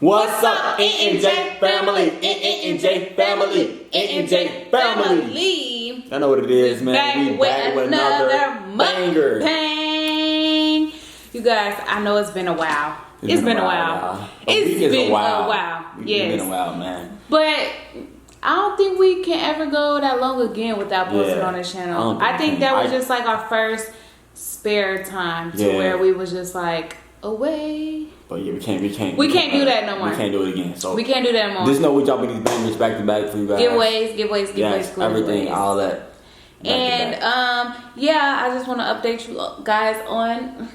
What's up, N&J family? N&J family. N&J family. I know what it is, man. We back with another banger. Bang. You guys, I know it's been a while. It's been a while. It's been a while. Yes. It's been a while, man. But I don't think we can ever go that long again without posting on the channel. I think that was just like our first spare time to where we was just like away. But yeah, we can't do that no more. We can't do it again. So we can't do that no more. Just know we dropping these bangers back to back for you guys. Giveaways, everything, all that. And I just want to update you guys on.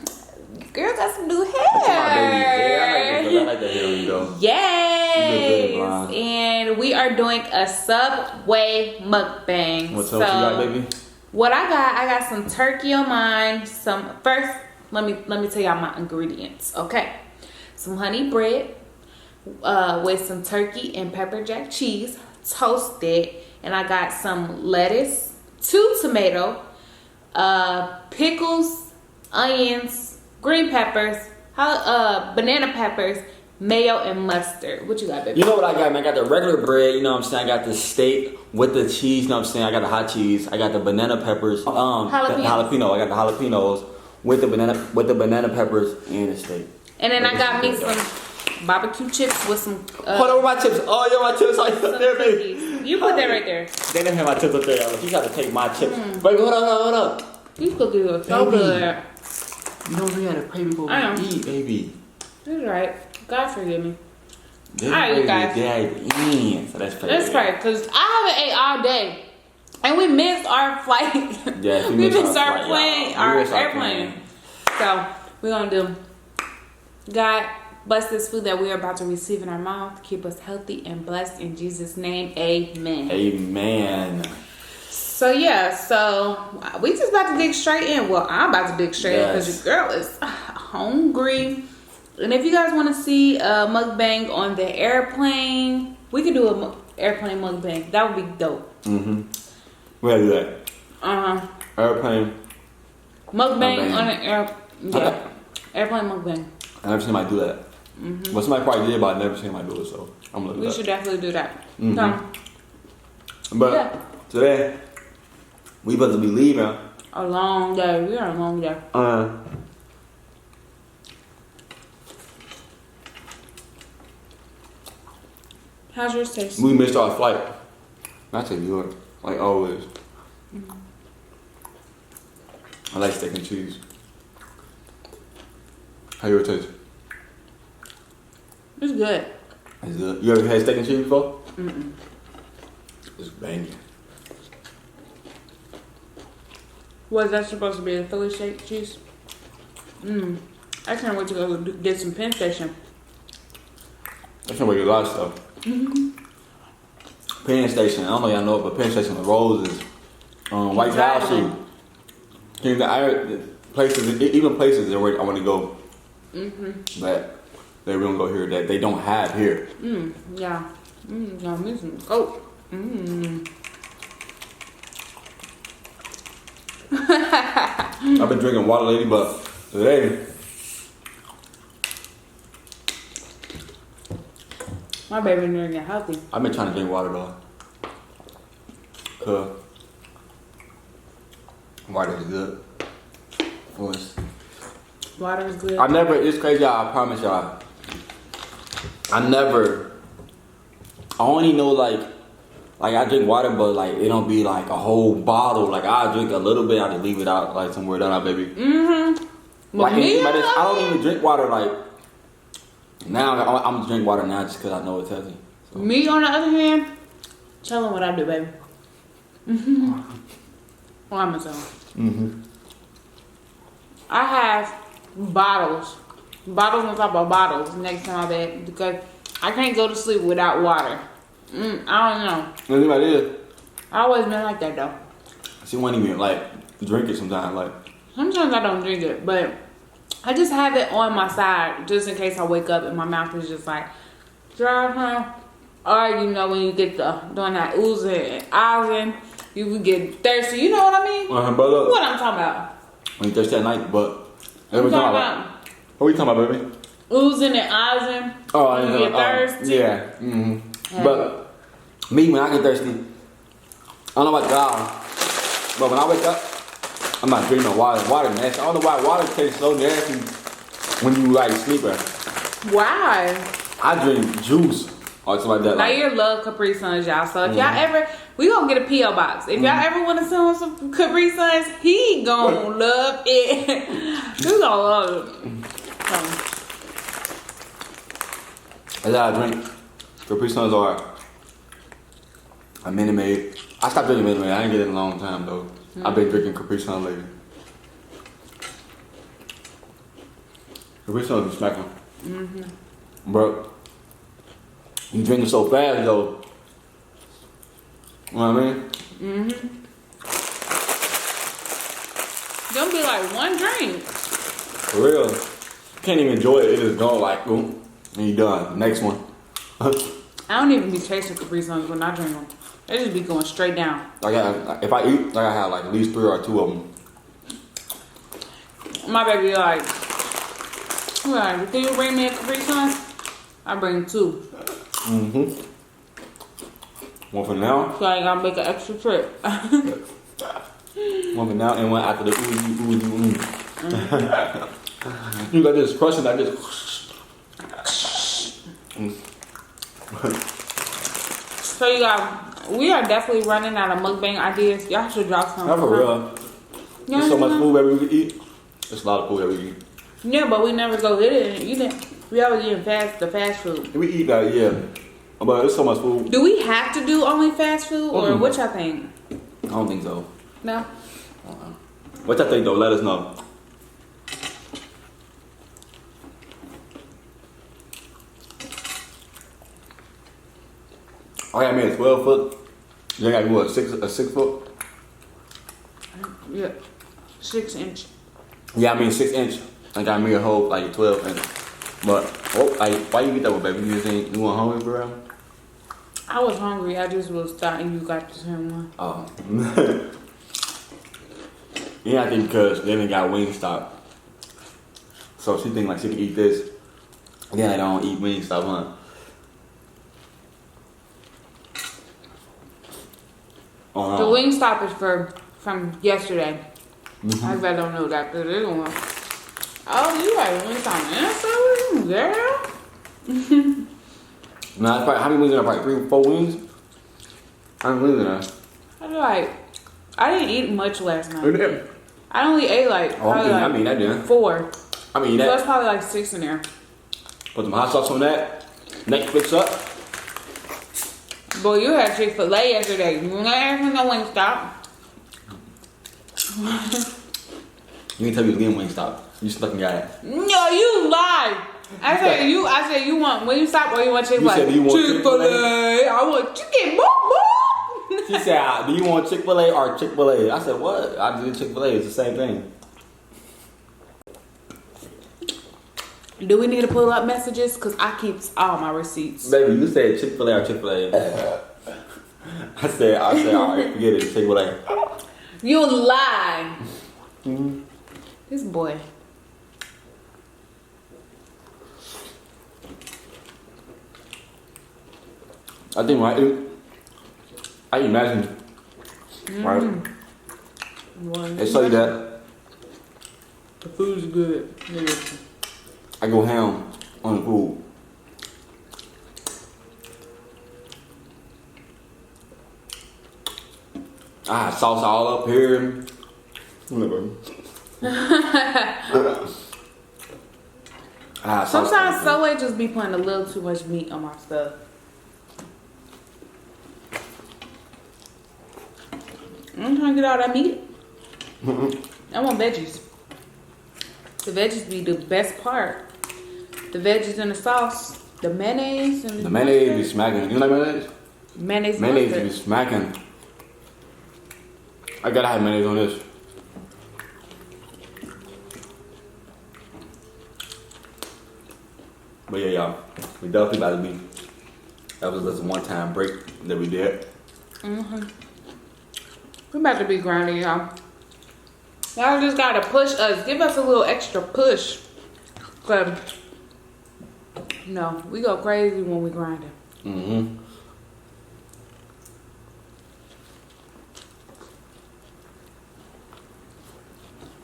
Girl got some new hair. I like that hair when you go. Yes. And we are doing a Subway mukbang. What's up, you got, baby? What I got some turkey on mine. First, let me tell y'all my ingredients. Okay. Some honey bread with some turkey and pepper jack cheese toasted, and I got some lettuce, 2 tomato, pickles, onions, green peppers, banana peppers, mayo, and mustard. What you got, baby? You know what I got, man? I got the regular bread, you know what I'm saying? I got the steak with the cheese, you know what I'm saying? I got the hot cheese. I got the banana peppers, jalapeno. I got the jalapenos with the banana peppers and the steak. And then I got me some barbecue chips with some. Hold on, my chips. Oh, yeah, my chips are up there, baby. You put that right there. They didn't have my chips up there. You got to take my chips. Baby, hold up. These cookies are so good. You know we had to pray before we eat, baby. That's right. God forgive me. Alright, you guys. So let's pray, because I haven't ate all day. And we missed our flight. Yeah, we missed our plane, our airplane. So we're gonna do. God, bless this food that we are about to receive in our mouth. Keep us healthy and blessed in Jesus' name. Amen. Amen. So we just about to dig straight in. Well, I'm about to dig straight in because your girl is hungry. And if you guys want to see a mukbang on the airplane, we could do a airplane mukbang. That would be dope. Mm-hmm. We gotta do that. Airplane mukbang on an airplane mukbang. I never seen anybody do that. But somebody probably did, but I never seen anybody do it, so I'm gonna look We should definitely do that. But today, we about to be leaving. A long day. We are a long day. How's yours taste? We missed our flight. I take yours, like always. I like steak and cheese. How yours taste? It's good. It's good. You ever had steak and cheese before? It's banging. Was that supposed to be a Philly shake cheese? I can't wait to go get some Penn Station. I can't wait to get a lot of stuff. Penn Station, I don't know y'all know it, but Penn Station, the Roses, White House Street. Even places where I want to go, but they don't go here that they don't have here. Yeah. Y'all missing goat. I've been drinking water lately, but today, my baby drinking healthy. I've been trying to drink water though. Cause water is good for us. Water is good. It's crazy, y'all, I promise y'all. I only know like I drink water, but like it don't be like a whole bottle. Like I drink a little bit, I just leave it out like somewhere down our baby. Like I don't even drink water like now. I'm gonna drink water now just because I know it's healthy. So. Me on the other hand, tell them what I do, baby. Well, I'm gonna tell them. I have bottles on top of bottles next to my bed because I can't go to sleep without water. I don't know. Anybody is? I always been like that though. She won't even like drink it sometimes. Like sometimes I don't drink it, but I just have it on my side just in case I wake up and my mouth is just like dry. Or you know when you get doing that oozing and oozing, you would get thirsty. You know what I mean? What I'm talking about? When you thirsty at night, but What are you talking about, baby? oozing and oozing. Oh, when you get thirsty. Yeah. Mm-hmm. But me, when I get thirsty, I don't know about y'all, but when I wake up, I'm not drinking no water. Water nasty. I don't know why water tastes so nasty when you like sleeping. Why? I drink juice or something like that. Nyyear love Capri Suns, y'all. So if y'all ever, we gonna get a P.O. box. If y'all ever want to send him some Capri Suns, he gonna love it. He gonna love it. That's how I drink. Capri Suns are a Minute Maid. I stopped drinking Minute Maid. I ain't get it in a long time though. I've been drinking Capri Sun lately. Capri Suns be smacking. Bro, you drinking so fast though. You know what I mean? Don't be like one drink. For real. You can't even enjoy it. It just gone like, boom, and you done. Next one. I don't even be chasing Capri Suns when I drink them. They just be going straight down. If I eat, I have like at least 3 or 2 of them. My baby like, can you bring me a Capri Sun? I bring 2. One for now. So I ain't gotta make an extra trip. One for now and one after the ooh. You got this crushing like this. So you got, we are definitely running out of mukbang ideas. Y'all should drop some. Not for real. There's so much food that we can eat. There's a lot of food that we eat. Yeah, but we never go get it. We always eating the fast food. We eat that, yeah. But there's so much food. Do we have to do only fast food, or what y'all think? I don't think so. No. What y'all think though? Let us know. I got me a 12 foot. You got me what, a 6 foot? Yeah, 6 inch. Yeah, I mean 6 inch. I got me a whole like 12 inch. But why you get that one, baby? You just ain't you want hungry for real? I was hungry. I just was thought you got the same one. Oh. Yeah, I think because they ain't got Wingstop. So she think like she can eat this. Again, I don't eat Wingstop, huh? Oh, The no. Wingstop is from yesterday. I bet I don't know that because they're going. Oh, you like Wingstop and girl? Nah, it's probably, how many wings are there? Probably 3 or 4 wings? How many wings are there? I didn't eat much last night. Look at that. I only ate like probably I mean that then. 4. I mean So that. it's probably like 6 in there. Put some hot sauce on that. Netflix up. Boy, you had Chick-fil-A yesterday. You not having no Wingstop. You didn't tell me you was getting Wingstop. You stuck me at it. No, you lied. I said you want Wingstop or you want Chick-fil-A? You said, do you want Chick-fil-A? I want chicken. Boop, boop. She said, do you want Chick-fil-A or Chick-fil-A? I said, what? I did Chick-fil-A. It's the same thing. Do we need to pull up messages? Because I keep all my receipts. Baby, you said Chick-fil-A or Chick-fil-A. I said, all right, forget it. Chick-fil-A. You lied. This boy. I think I imagine, right? They say that The food's good. Yeah. I go ham on the food. I had sauce all up here. Sometimes Subway just be putting a little too much meat on my stuff. I'm trying to get all that meat. I want veggies. The veggies be the best part. The veggies and the sauce, the mayonnaise and the mayonnaise be smacking. You like mayonnaise? Mayonnaise be smacking. I gotta have mayonnaise on this. But yeah, y'all, we definitely about to be. That was just a one-time break that we did. We're about to be grinding, y'all. Y'all just gotta push us. Give us a little extra push. Cause No, we go crazy when we grind it. Mm-hmm.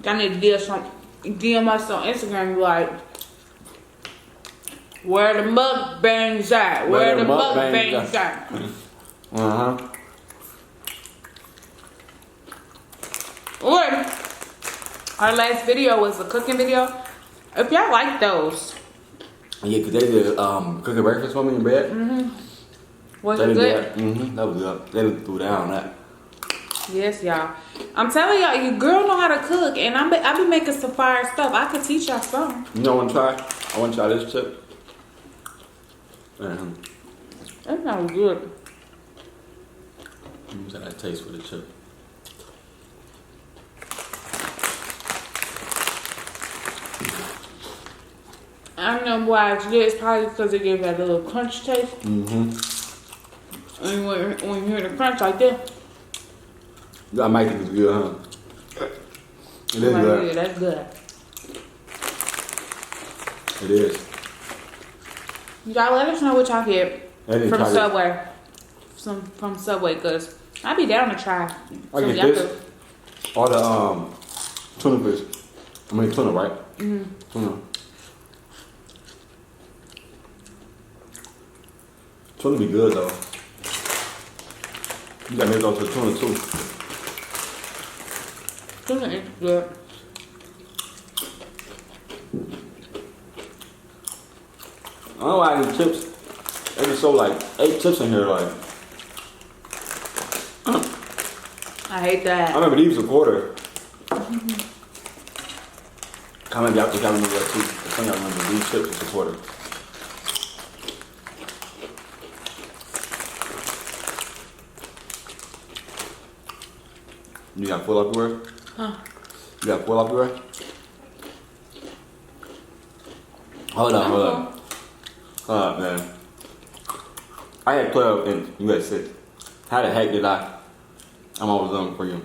I need to DM us on Instagram like, where the mukbangs at? Where the mukbangs at? Uh-huh. Or our last video was a cooking video. If y'all like those. Yeah, because they did cooking breakfast for me in bed. Mm-hmm. Was They it did good? that. Mm-hmm. That was good. They threw down on that. Yes, y'all. I'm telling y'all, your girl know how to cook, and I be making some fire stuff. I could teach y'all something. You know what I want to try? I want to try this chip. That sounds good. Let me see that taste for the chip. I don't know why it's good. It's probably because it gives that little crunch taste. Mm-hmm. And when you hear the crunch like this, I might think it's good, huh? It is good. yeah, that's good. It is. Y'all let us know what y'all get That from is Subway. From Subway, because I be down to try. I get this. Or the tuna fish. I mean tuna, right? Mm-hmm. Tuna. Tuna be good though. You got me go to the tuna too. Tuna is good. I don't know why these chips. They just so like 8 chips in here. Like I hate that. I remember these a quarter. Comment y'all think I remember that too. Some of y'all remember these chips is a quarter. You got full up your way? Huh. You got full up your way? Hold on, hold on. Hold up, man. I had 12 and you had 6. How the heck did I? I'm always looking for you.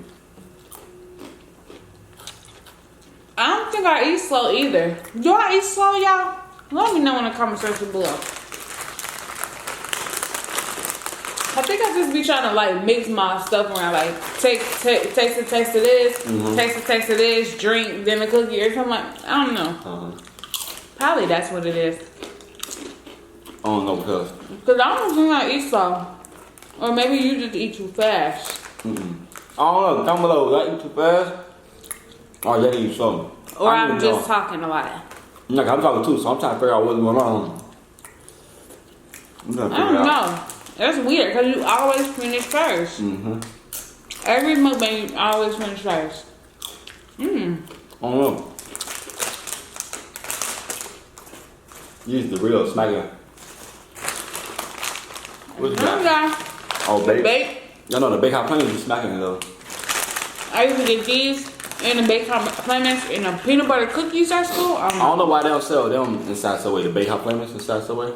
I don't think I eat slow either. Do I eat slow, y'all? Let me know in the comment section below. I think I just be trying to like mix my stuff around, like taste a taste of this, taste a taste of this, drink, then a cookie or something like. I don't know. Probably that's what it is. I don't know because. Cause I don't think I eat slow, or maybe you just eat too fast. I don't know. Down below, did I eat too fast? Or did I eat slow? Or I'm just talking a lot. Like I'm talking too, so I'm trying to figure out what's going on. I'm trying to I figure don't it out. know. That's weird, cause you always finish first. Every mukbang you always finish first. I don't know. Use the real smacking. What's that? Oh, bake. Bake. I know the bake hot plain is smacking it though. I used to get these and the bake hot playments and the peanut butter cookies at school. I don't know why they don't sell them inside Subway. The bake hot playments inside Subway.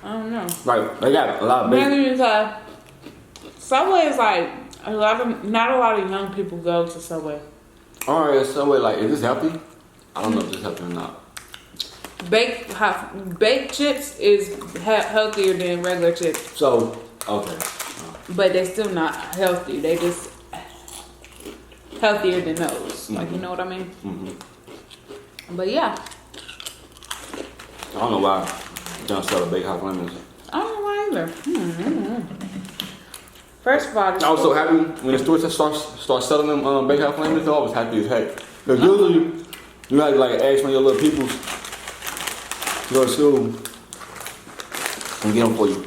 I don't know. Like they got a lot of bake. Maybe because Subway is like not a lot of young people go to Subway. Alright, Subway like is this healthy? I don't know if this healthy or not. Baked chips is healthier than regular chips. So okay. But they're still not healthy. They just healthier than those. Like, you know what I mean? But yeah. I don't know why they don't sell the bake hot playments. I don't know why either. First of all, I was so happy when the stores start selling them bake hot playments. I was happy as heck. Because usually you had to like ask one of your little peoples to go to school and get them for you.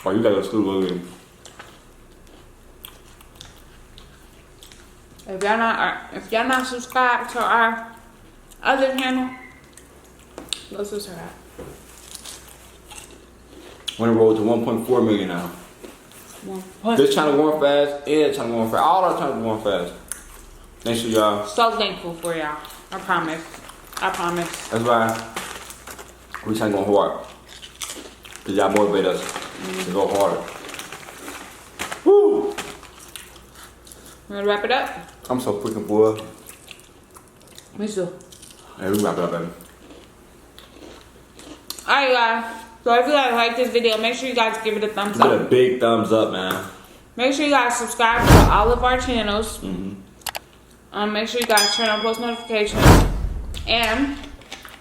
Or you gotta go to school early. if y'all not subscribed to our other channel, go subscribe. When it rolled to 1.4 million now. This channel going fast, and that channel going fast. All our channels going fast. Thanks to y'all. So thankful for y'all. I promise. That's why we trying to go hard. Cause y'all motivate us to go harder. Woo! You wanna wrap it up? I'm so freaking full. Me too. Hey, we wrap it up, baby. Alright, guys. So if you guys like this video, make sure you guys give it a thumbs Give up. it a big thumbs up, man. Make sure you guys subscribe to all of our channels. Make sure you guys turn on post notifications and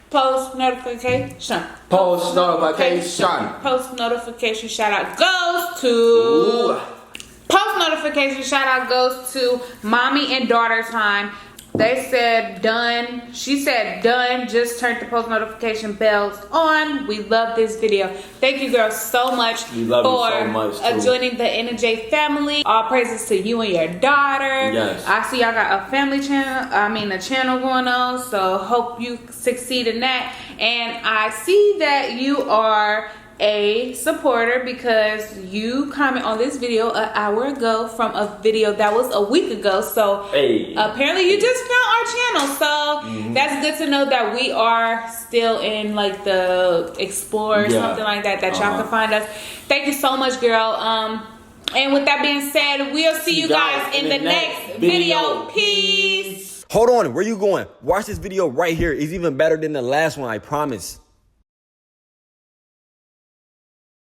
post notification. Post notification. Post notification shout out goes to. Ooh. Post notification shout out goes to Mommy and Daughter Time. They said done. She said done. Just turned the post notification bells on. We love this video. Thank you, girls, so much We love you so much, too. joining the NJ family. All praises to you and your daughter. Yes. I see y'all got a family channel. A channel going on. So hope you succeed in that. And I see that you are a supporter because you comment on this video an hour ago from a video that was a week ago. So apparently you just found our channel. So that's good to know that we are still in like the explore or something like that y'all can find us. Thank you so much, girl. And with that being said, we'll see you guys in the next video. Peace. Hold on, where you going? Watch this video right here. It's even better than the last one, I promise.